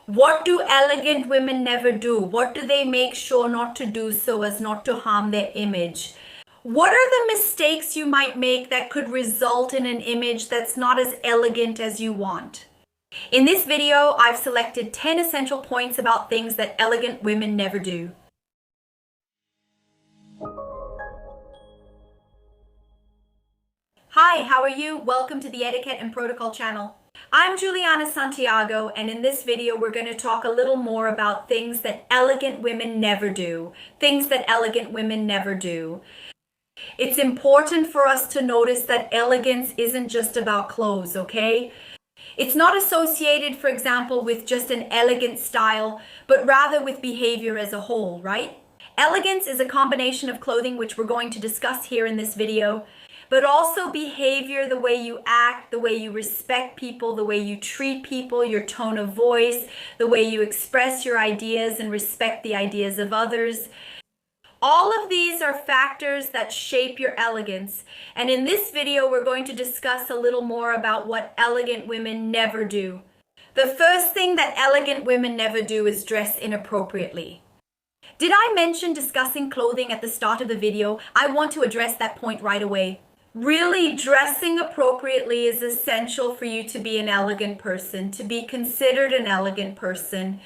What do elegant women never do? What do they make sure not to do so as not to harm their image? What are the mistakes you might make that could result in an image that's not as elegant as you want? In this video, I've selected 10 essential points about things that elegant women never do. Hi, how are you? Welcome to the Etiquette and Protocol channel. I'm Juliana Santiago, and in this video we're going to talk a little more about things that elegant women never do. Things that elegant women never do. It's important for us to notice that elegance isn't just about clothes, okay? It's not associated, for example, with just an elegant style, but rather with behavior as a whole, right? Elegance is a combination of clothing, which we're going to discuss here in this video, but also behavior, the way you act, the way you respect people, the way you treat people, your tone of voice, the way you express your ideas and respect the ideas of others. All of these are factors that shape your elegance. And in this video, we're going to discuss a little more about what elegant women never do. The first thing that elegant women never do is dress inappropriately. Did I mention discussing clothing at the start of the video? I want to address that point right away. Really, dressing appropriately is essential for you to be an elegant person, to be considered an elegant person.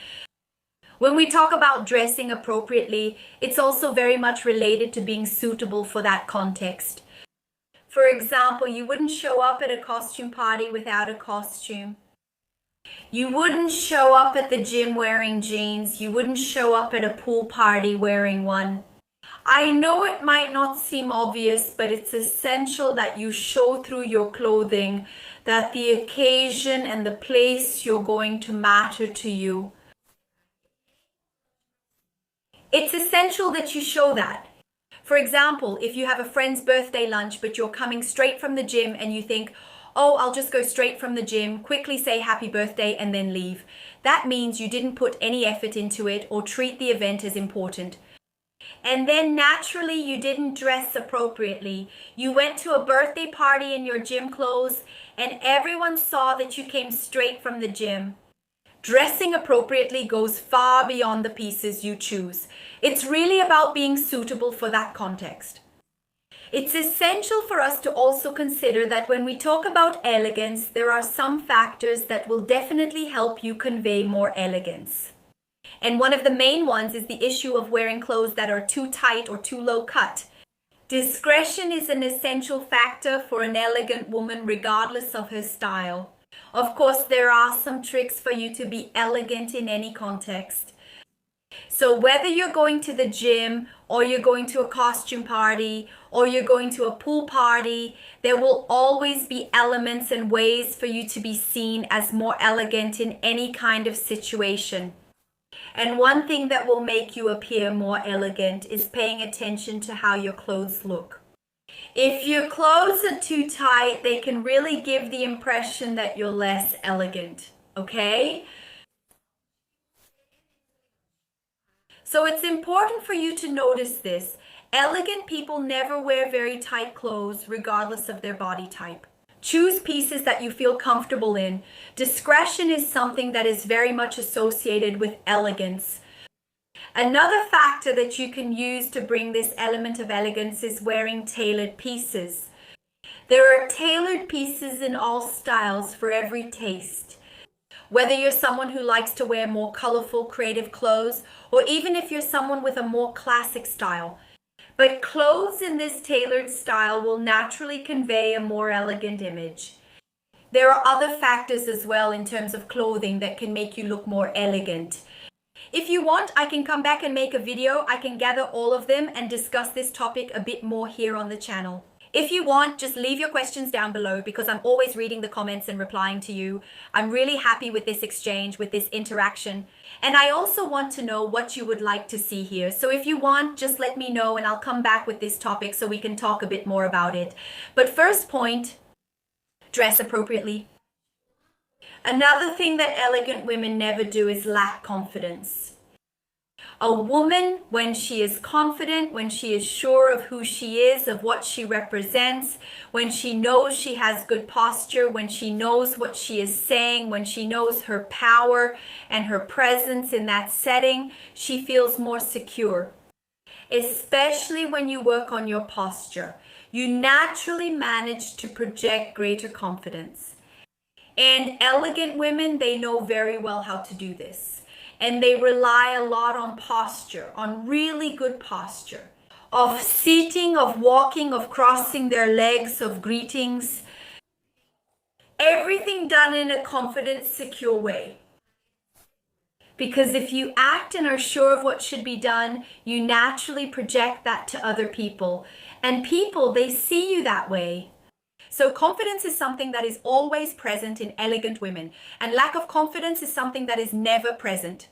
When we talk about dressing appropriately, it's also very much related to being suitable for that context. For example, you wouldn't show up at a costume party without a costume. You wouldn't show up at the gym wearing jeans. You wouldn't show up at a pool party wearing one. I know it might not seem obvious, but it's essential that you show through your clothing that the occasion and the place you're going to matter to you. It's essential that you show that. For example, if you have a friend's birthday lunch, but you're coming straight from the gym and you think, oh, I'll just go straight from the gym, quickly say happy birthday and then leave. That means you didn't put any effort into it or treat the event as important. And then naturally you didn't dress appropriately. You went to a birthday party in your gym clothes and everyone saw that you came straight from the gym. Dressing appropriately goes far beyond the pieces you choose. It's really about being suitable for that context. It's essential for us to also consider that when we talk about elegance, there are some factors that will definitely help you convey more elegance. And one of the main ones is the issue of wearing clothes that are too tight or too low cut. Discretion is an essential factor for an elegant woman regardless of her style. Of course, there are some tricks for you to be elegant in any context. So whether you're going to the gym or you're going to a costume party or you're going to a pool party, there will always be elements and ways for you to be seen as more elegant in any kind of situation. And one thing that will make you appear more elegant is paying attention to how your clothes look. If your clothes are too tight, they can really give the impression that you're less elegant, okay? So it's important for you to notice this. Elegant people never wear very tight clothes regardless of their body type. Choose pieces that you feel comfortable in. Discretion is something that is very much associated with elegance. Another factor that you can use to bring this element of elegance is wearing tailored pieces. There are tailored pieces in all styles for every taste. Whether you're someone who likes to wear more colorful, creative clothes, or even if you're someone with a more classic style. But clothes in this tailored style will naturally convey a more elegant image. There are other factors as well in terms of clothing that can make you look more elegant. If you want, I can come back and make a video. I can gather all of them and discuss this topic a bit more here on the channel. If you want, just leave your questions down below because I'm always reading the comments and replying to you. I'm really happy with this exchange, with this interaction. And I also want to know what you would like to see here. So if you want, just let me know and I'll come back with this topic so we can talk a bit more about it. But first point, dress appropriately. Another thing that elegant women never do is lack confidence. A woman, when she is confident, when she is sure of who she is, of what she represents, when she knows she has good posture, when she knows what she is saying, when she knows her power and her presence in that setting, she feels more secure. Especially when you work on your posture, you naturally manage to project greater confidence. And elegant women, they know very well how to do this. And they rely a lot on posture, on really good posture, of sitting, of walking, of crossing their legs, of greetings. Everything done in a confident, secure way. Because if you act and are sure of what should be done, you naturally project that to other people. And people, they see you that way. So confidence is something that is always present in elegant women, and lack of confidence is something that is never present.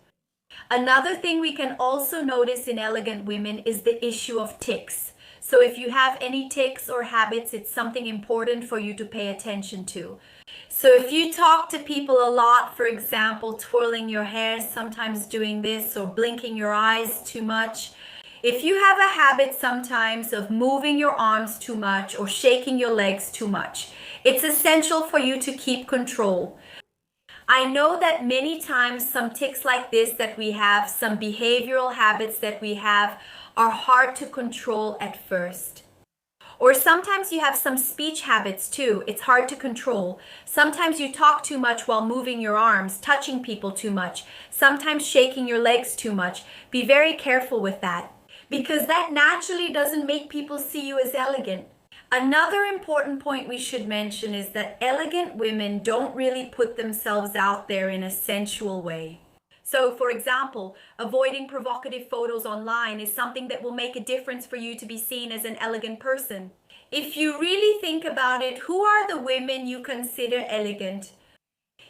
Another thing we can also notice in elegant women is the issue of tics. So if you have any tics or habits, it's something important for you to pay attention to. So if you talk to people a lot, for example, twirling your hair, sometimes doing this, or blinking your eyes too much, if you have a habit sometimes of moving your arms too much or shaking your legs too much, it's essential for you to keep control. I know that many times some tics like this that we have, some behavioral habits that we have, are hard to control at first. Or sometimes you have some speech habits too. It's hard to control. Sometimes you talk too much while moving your arms, touching people too much, sometimes shaking your legs too much. Be very careful with that, because that naturally doesn't make people see you as elegant. Another important point we should mention is that elegant women don't really put themselves out there in a sensual way. So, for example, avoiding provocative photos online is something that will make a difference for you to be seen as an elegant person. If you really think about it, who are the women you consider elegant?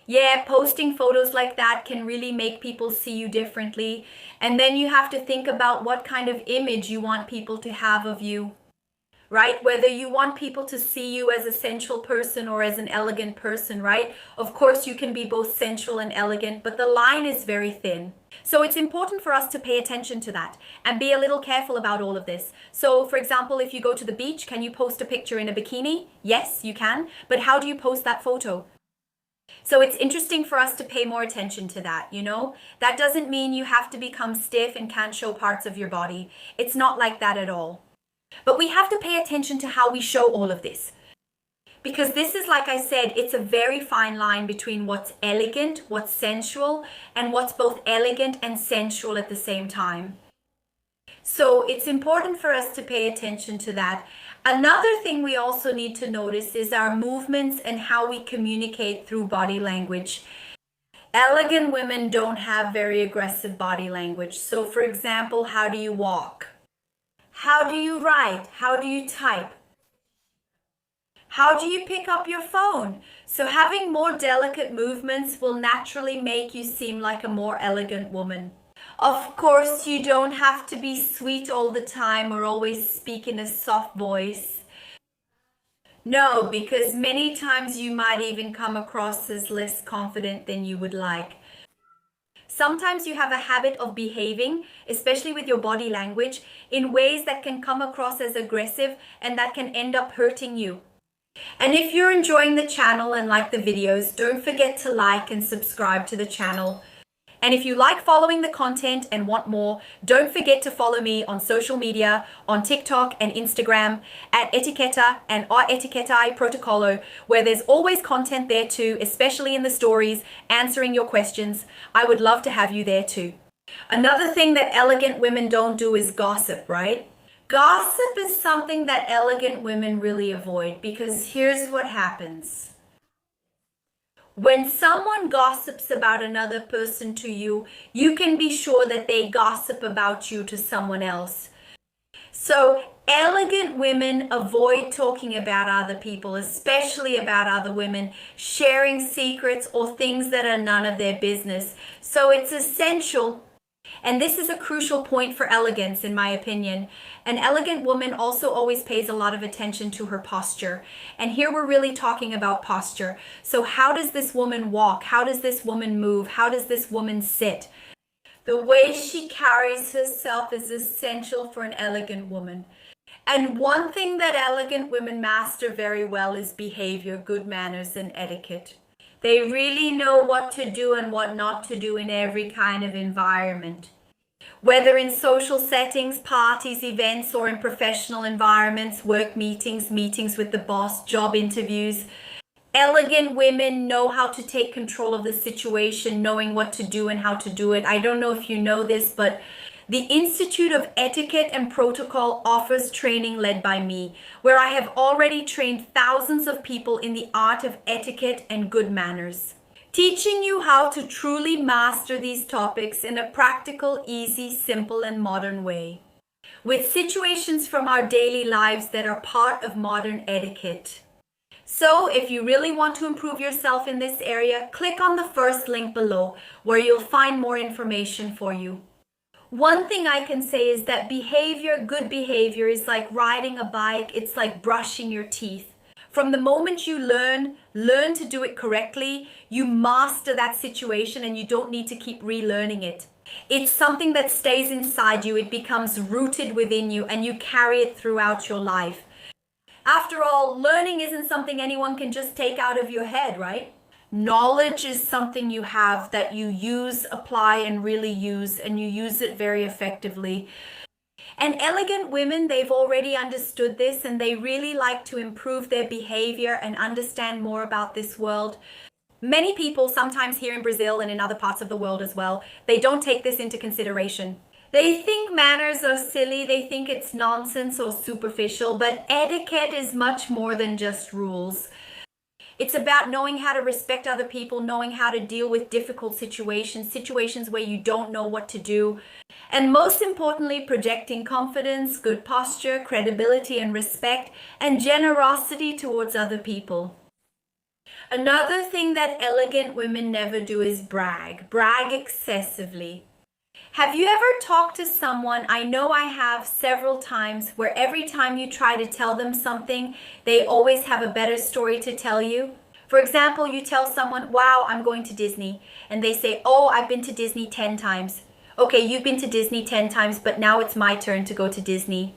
Yeah, posting photos like that can really make people see you differently. And then you have to think about what kind of image you want people to have of you, right? Whether you want people to see you as a sensual person or as an elegant person, right? Of course, you can be both sensual and elegant, but the line is very thin. So it's important for us to pay attention to that and be a little careful about all of this. So, for example, if you go to the beach, can you post a picture in a bikini? Yes, you can. But how do you post that photo? So it's interesting for us to pay more attention to that, you know? That doesn't mean you have to become stiff and can't show parts of your body. It's not like that at all. But we have to pay attention to how we show all of this. Because this is, like I said, it's a very fine line between what's elegant, what's sensual, and what's both elegant and sensual at the same time. So it's important for us to pay attention to that. Another thing we also need to notice is our movements and how we communicate through body language. Elegant women don't have very aggressive body language. So, for example, how do you walk? How do you write? How do you type? How do you pick up your phone? So having more delicate movements will naturally make you seem like a more elegant woman. Of course, you don't have to be sweet all the time or always speak in a soft voice. No, because many times you might even come across as less confident than you would like. Sometimes you have a habit of behaving, especially with your body language, in ways that can come across as aggressive and that can end up hurting you. And if you're enjoying the channel and like the videos, don't forget to like and subscribe to the channel. And if you like following the content and want more, don't forget to follow me on social media, on TikTok and Instagram at Etiquette and Etiquette Protocolo, where there's always content there too, especially in the stories, answering your questions. I would love to have you there too. Another thing that elegant women don't do is gossip, right? Gossip is something that elegant women really avoid, because here's what happens. When someone gossips about another person to you, you can be sure that they gossip about you to someone else. So elegant women avoid talking about other people, especially about other women, sharing secrets or things that are none of their business. So it's essential. And this is a crucial point for elegance, in my opinion. An elegant woman also always pays a lot of attention to her posture. And here we're really talking about posture. So how does this woman walk? How does this woman move? How does this woman sit? The way she carries herself is essential for an elegant woman. And one thing that elegant women master very well is behavior, good manners, and etiquette. They really know what to do and what not to do in every kind of environment. Whether in social settings, parties, events, or in professional environments, work meetings, meetings with the boss, job interviews, elegant women know how to take control of the situation, knowing what to do and how to do it. I don't know if you know this, but the Institute of Etiquette and Protocol offers training led by me, where I have already trained thousands of people in the art of etiquette and good manners, teaching you how to truly master these topics in a practical, easy, simple, and modern way, with situations from our daily lives that are part of modern etiquette. So if you really want to improve yourself in this area, click on the first link below where you'll find more information for you. One thing I can say is that behavior, good behavior, is like riding a bike. It's like brushing your teeth. From the moment you learn to do it correctly, you master that situation and you don't need to keep relearning it. It's something that stays inside you. It becomes rooted within you and you carry it throughout your life. After all, learning isn't something anyone can just take out of your head, right? Knowledge is something you have that you use, apply, and really use, and you use it very effectively. And elegant women, they've already understood this, and they really like to improve their behavior and understand more about this world. Many people, sometimes here in Brazil and in other parts of the world as well, they don't take this into consideration. They think manners are silly, they think it's nonsense or superficial, but etiquette is much more than just rules. It's about knowing how to respect other people, knowing how to deal with difficult situations where you don't know what to do. And most importantly, projecting confidence, good posture, credibility and respect, and generosity towards other people. Another thing that elegant women never do is brag excessively. Have you ever talked to someone, I know I have several times, where every time you try to tell them something, they always have a better story to tell you? For example, you tell someone, wow, I'm going to Disney. And they say, oh, I've been to Disney 10 times. Okay, you've been to Disney 10 times, but now it's my turn to go to Disney.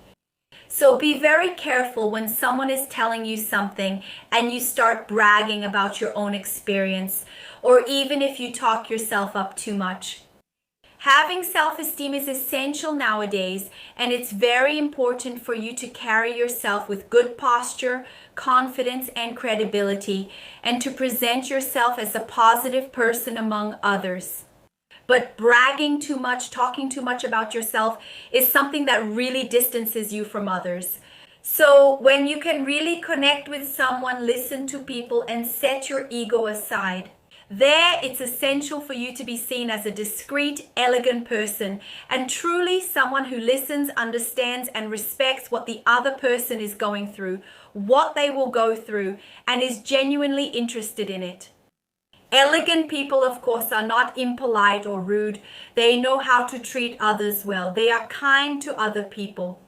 So be very careful when someone is telling you something and you start bragging about your own experience, or even if you talk yourself up too much. Having self-esteem is essential nowadays, and it's very important for you to carry yourself with good posture, confidence, and credibility, and to present yourself as a positive person among others. But bragging too much, talking too much about yourself is something that really distances you from others. So when you can really connect with someone, listen to people, and set your ego aside, there, it's essential for you to be seen as a discreet, elegant person and truly someone who listens, understands, and respects what the other person is going through, what they will go through, and is genuinely interested in it. Elegant people, of course, are not impolite or rude. They know how to treat others well. They are kind to other people.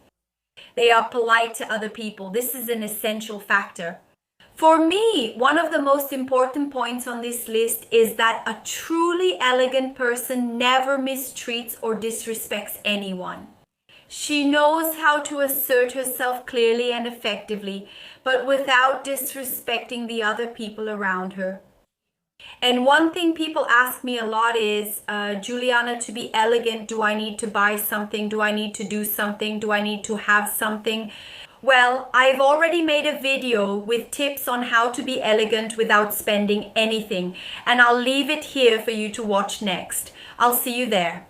They are polite to other people. This is an essential factor. For me, one of the most important points on this list is that a truly elegant person never mistreats or disrespects anyone. She knows how to assert herself clearly and effectively, but without disrespecting the other people around her. And one thing people ask me a lot is, Juliana, to be elegant, do I need to buy something? Do I need to do something? Do I need to have something? Well, I've already made a video with tips on how to be elegant without spending anything, and I'll leave it here for you to watch next. I'll see you there.